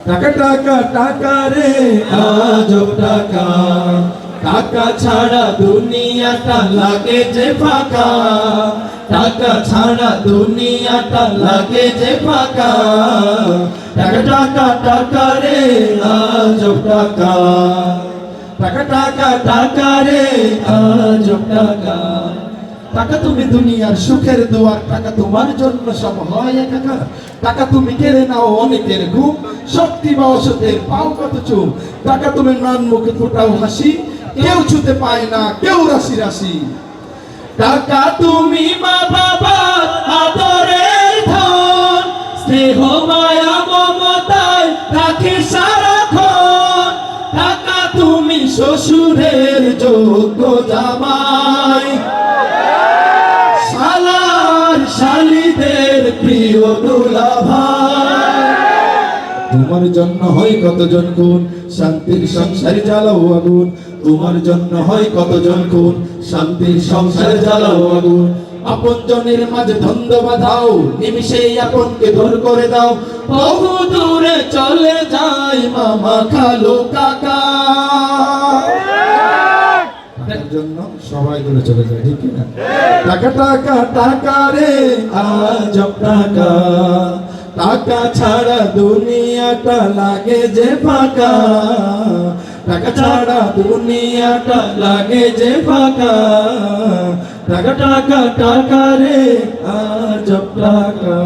টাকা টাকা টাকা রে আজব টাকা, টাকা ছাড়া দুনিয়াটা লাগে যে ফাঁকা, টাকা ছাড়া দুনিয়াটা লাগে যে ফাঁকা। টাকা টাকা টাকা রে আজব টাকা, টাকা টাকা টাকা রে আজব টাকা। টাকা তুমি দুনিয়ার সুখের দুয়ার, টাকা তোমার জন্য সব হয় একাকার। টাকা তুমি কেড়ে নাও অনেকের ঘুম, শক্তি বা অসতের পাও কত চুপ। টাকা তুমি মান মুখে ফোটাও হাসি, কেউ ছুতে পায় না কেউ রাশি রাশি। টাকা তুমি মা বাবার আদরের ধন, স্নেহ মায়া মমতায় রাখে সারাক্ষণ। টাকা তুমি শ্বশুরের যোগ্য জামাই, শালীদের প্রিয় দুলাভাই। তোমার জন্য হয় কতজন খুন, শান্তির সংসারে জ্বালাও আগুন। তোমার জন্য হয় কতজন খুন, শান্তির সংসারে জ্বালাও আগুন। আপন জনের মাঝে দ্বন্দ্ব বাঁধাও, নিমিষেই আপনকে দূর করে দাও। বহু দূরে চলে যায় মামা খালু কাকা, জন্য সবাই দূরে চলে যায়, ঠিক না? টাকা টাকা টাকা রে আজব টাকা, টাকা ছাড়া দুনিয়াটা লাগে যে ফাঁকা, টাকা ছাড়া দুনিয়াটা লাগে যে ফাঁকা। টাকা টাকা টাকা রে আজব টাকা।